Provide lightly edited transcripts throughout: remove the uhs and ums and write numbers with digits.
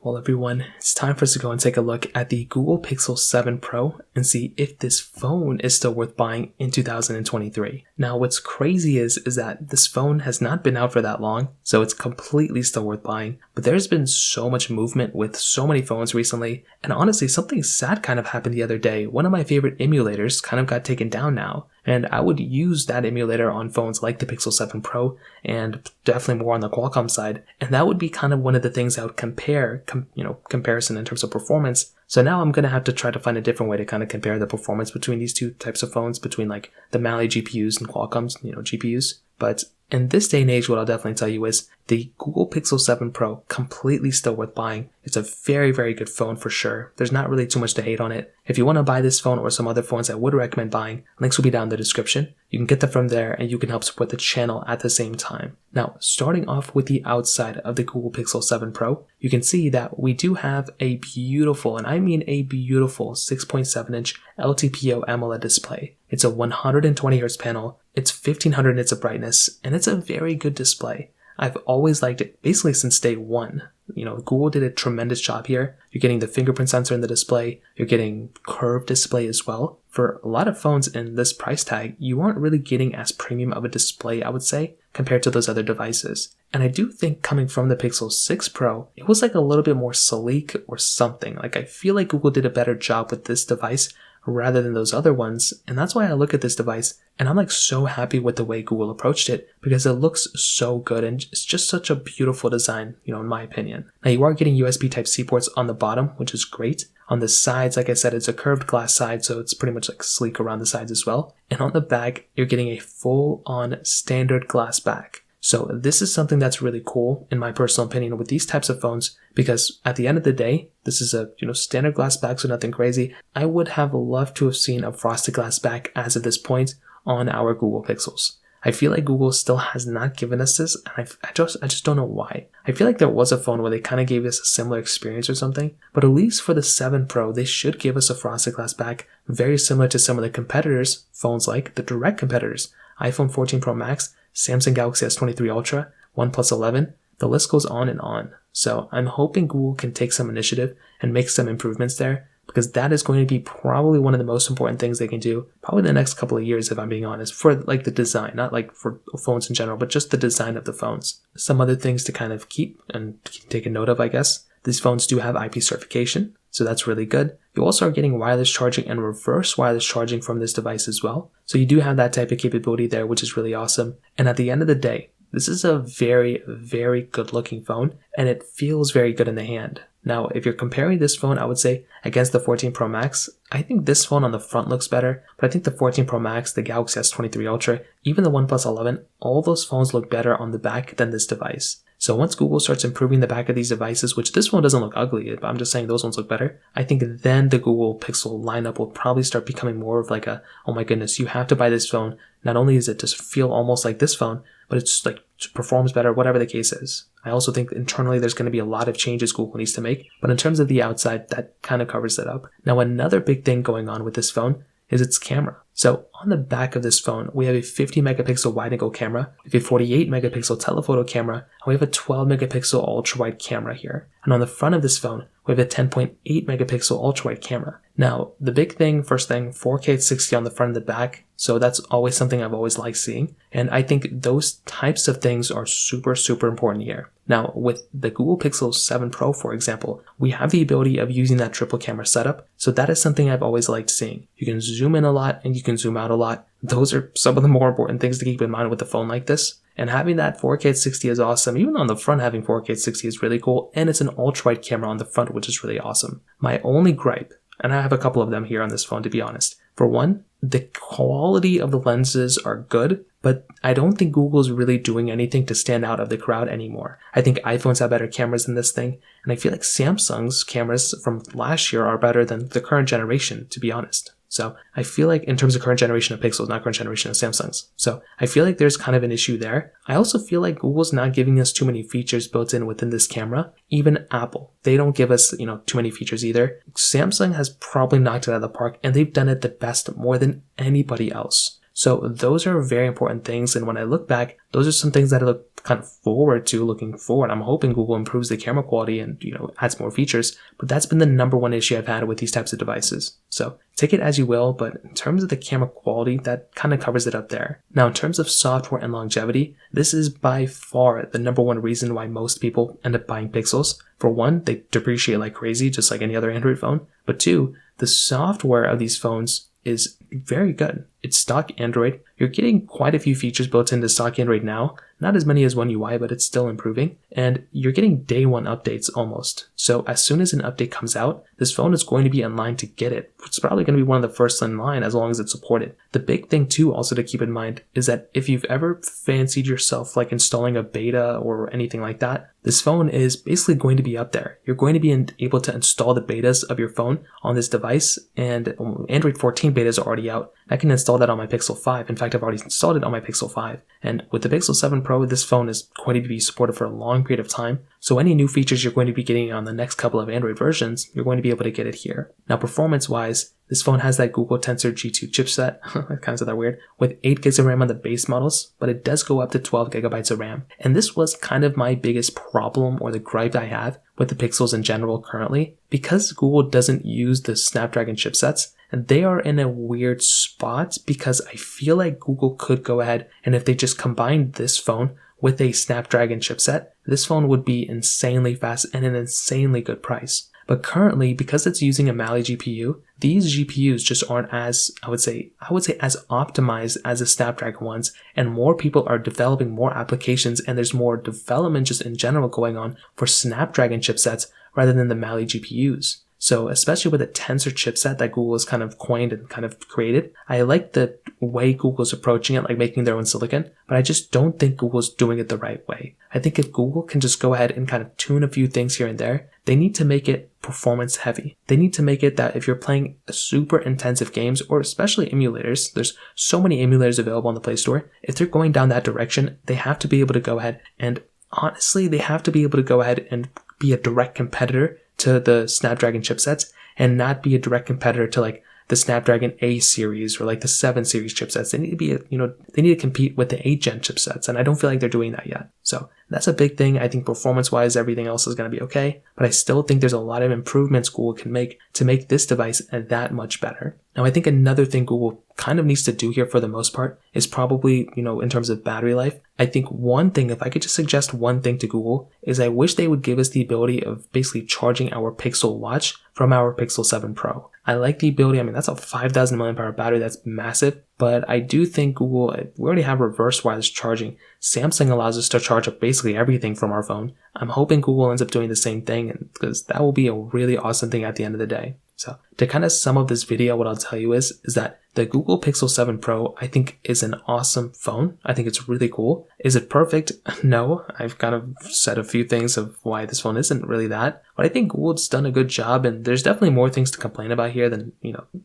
Well, everyone, it's time for us to go and take a look at the Google Pixel 7 Pro and see if this phone is still worth buying in 2023. Now, what's crazy is that this phone has not been out for that long, so it's completely still worth buying. But there's been so much movement with so many phones recently, and honestly, something sad kind of happened the other day. One of my favorite emulators kind of got taken down now, and I would use that emulator on phones like the Pixel 7 Pro and definitely more on the Qualcomm side, and that would be kind of one of the things I would comparison in terms of performance. So now I'm going to have to try to find a different way to kind of compare the performance between these two types of phones, between like the Mali GPUs and Qualcomm's, GPUs. But in this day and age, what I'll definitely tell you is the Google Pixel 7 Pro completely still worth buying. It's a very, very good phone for sure. There's not really too much to hate on it. If you want to buy this phone or some other phones I would recommend buying, links will be down in the description. You can get them from there and you can help support the channel at the same time. Now, starting off with the outside of the Google Pixel 7 Pro, you can see that we do have a beautiful, and I mean a beautiful 6.7-inch Ltpo Amoled display. It's a 120Hz panel, it's 1500 nits of brightness, and it's a very good display. I've always liked it basically since day one. Google did a tremendous job here. You're getting the fingerprint sensor in the display. You're getting curved display as well. For a lot of phones in this price tag, you aren't really getting as premium of a display, I would say, compared to those other devices. And I do think coming from the Pixel 6 Pro, it was like a little bit more sleek or something. Like I feel like Google did a better job with this device rather than those other ones. And that's why I look at this device and I'm like so happy with the way Google approached it because it looks so good and it's just such a beautiful design, in my opinion. Now you are getting USB Type-C ports on the bottom, which is great. On the sides, like I said, it's a curved glass side, so it's pretty much like sleek around the sides as well. And on the back, you're getting a full-on standard glass back. So this is something that's really cool, in my personal opinion, with these types of phones, because at the end of the day, this is a standard glass back, so nothing crazy. I would have loved to have seen a frosted glass back as of this point on our Google Pixels. I feel like Google still has not given us this, and I just don't know why. I feel like there was a phone where they kind of gave us a similar experience or something, but at least for the 7 Pro, they should give us a frosted glass back, very similar to some of the competitors, phones like the direct competitors, iPhone 14 Pro Max, Samsung Galaxy S23 Ultra, OnePlus 11, the list goes on and on. So I'm hoping Google can take some initiative and make some improvements there, because that is going to be probably one of the most important things they can do probably the next couple of years, if I'm being honest, for like the design, not like for phones in general, but just the design of the phones. Some other things to kind of keep and take a note of, I guess. These phones do have IP certification, so that's really good. You also are getting wireless charging and reverse wireless charging from this device as well. So you do have that type of capability there, which is really awesome. And at the end of the day, this is a very, very good looking phone and it feels very good in the hand. Now, if you're comparing this phone, I would say against the 14 Pro Max, I think this phone on the front looks better, but I think the 14 Pro Max, the Galaxy S23 Ultra, even the OnePlus 11, all those phones look better on the back than this device. So once Google starts improving the back of these devices, which this one doesn't look ugly, but I'm just saying those ones look better, I think then the Google Pixel lineup will probably start becoming more of like a, oh my goodness, you have to buy this phone. Not only is it just feel almost like this phone, but it's like performs better, whatever the case is. I also think internally there's going to be a lot of changes Google needs to make, but in terms of the outside, that kind of covers it up. Now, another big thing going on with this phone is its camera. So on the back of this phone, we have a 50 megapixel wide angle camera, we have a 48 megapixel telephoto camera, and we have a 12 megapixel ultra wide camera here. And on the front of this phone, we have a 10.8 megapixel ultra wide camera. Now, the big thing, first thing, 4K at 60 on the front and the back. So that's always something I've always liked seeing. And I think those types of things are super, super important here. Now, with the Google Pixel 7 Pro, for example, we have the ability of using that triple camera setup. So that is something I've always liked seeing. You can zoom in a lot and you can zoom out a lot. Those are some of the more important things to keep in mind with a phone like this. And having that 4K at 60 is awesome. Even on the front, having 4K at 60 is really cool. And it's an ultra-wide camera on the front, which is really awesome. My only gripe, and I have a couple of them here on this phone, to be honest. For one, the quality of the lenses are good, but I don't think Google's really doing anything to stand out of the crowd anymore. I think iPhones have better cameras than this thing, and I feel like Samsung's cameras from last year are better than the current generation, to be honest. So I feel like in terms of current generation of Pixels, not current generation of Samsungs. So I feel like there's kind of an issue there. I also feel like Google's not giving us too many features built in within this camera. Even Apple, they don't give us, too many features either. Samsung has probably knocked it out of the park and they've done it the best more than anybody else. So those are very important things, and when I look back, those are some things that I look kind of forward to looking forward. I'm hoping Google improves the camera quality and, adds more features, but that's been the number one issue I've had with these types of devices. So take it as you will, but in terms of the camera quality, that kind of covers it up there. Now, in terms of software and longevity, this is by far the number one reason why most people end up buying Pixels. For one, they depreciate like crazy, just like any other Android phone. But two, the software of these phones is very good. It's stock Android. You're getting quite a few features built into stock Android now. Not as many as One UI, but it's still improving. And you're getting day one updates almost. So as soon as an update comes out, this phone is going to be in line to get it. It's probably going to be one of the first in line as long as it's supported. The big thing too also to keep in mind is that if you've ever fancied yourself like installing a beta or anything like that, this phone is basically going to be up there. You're going to be able to install the betas of your phone on this device, and Android 14 betas are already out. I can install that on my Pixel 5. In fact, I've already installed it on my Pixel 5. And with the Pixel 7 Pro, this phone is going to be supported for a long period of time. So any new features you're going to be getting on the next couple of Android versions, you're going to be able to get it here. Now, performance-wise, this phone has that Google Tensor G2 chipset, I kind of said that weird, with 8 gigs of RAM on the base models, but it does go up to 12 gigabytes of RAM. And this was kind of my biggest problem or the gripe I have with the Pixels in general currently. Because Google doesn't use the Snapdragon chipsets, and they are in a weird spot because I feel like Google could go ahead and if they just combined this phone with a Snapdragon chipset, this phone would be insanely fast and an insanely good price. But currently, because it's using a Mali GPU, these GPUs just aren't as, I would say as optimized as the Snapdragon ones, and more people are developing more applications and there's more development just in general going on for Snapdragon chipsets rather than the Mali GPUs. So especially with the Tensor chipset that Google has kind of coined and kind of created, I like the way Google's approaching it, like making their own silicon, but I just don't think Google's doing it the right way. I think if Google can just go ahead and kind of tune a few things here and there, they need to make it performance heavy. They need to make it that if you're playing super intensive games, or especially emulators, there's so many emulators available on the Play Store. If they're going down that direction, they have to be able to go ahead and honestly, they have to be able to go ahead and be a direct competitor to the Snapdragon chipsets and not be a direct competitor to like the Snapdragon 8 series or like the 7 series chipsets. They need to be, they need to compete with the 8 gen chipsets, and I don't feel like they're doing that yet. So that's a big thing. I think performance-wise, everything else is going to be okay, but I still think there's a lot of improvements Google can make to make this device that much better. Now, I think another thing Google kind of needs to do here for the most part is probably, in terms of battery life. I think one thing, if I could just suggest one thing to Google, is I wish they would give us the ability of basically charging our Pixel Watch from our Pixel 7 Pro. I like the ability, that's a 5,000 mAh battery, that's massive, but I do think Google, we already have reverse wireless charging. Samsung allows us to charge up basically everything from our phone. I'm hoping Google ends up doing the same thing, because that will be a really awesome thing at the end of the day. So to kind of sum up this video, what I'll tell you is that the Google Pixel 7 Pro, I think, is an awesome phone. I think it's really cool. Is it perfect? No. I've kind of said a few things of why this phone isn't really that. But I think Google's done a good job, and there's definitely more things to complain about here than,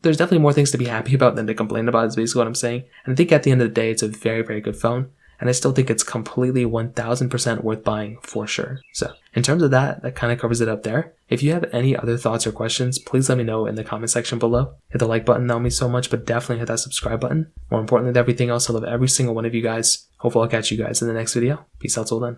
there's definitely more things to be happy about than to complain about is basically what I'm saying. And I think at the end of the day, it's a very, very good phone. And I still think it's completely 1000% worth buying for sure. So in terms of that kind of covers it up there. If you have any other thoughts or questions, please let me know in the comment section below. Hit the like button, that would mean so much, but definitely hit that subscribe button. More importantly than everything else, I love every single one of you guys. Hopefully I'll catch you guys in the next video. Peace out till then.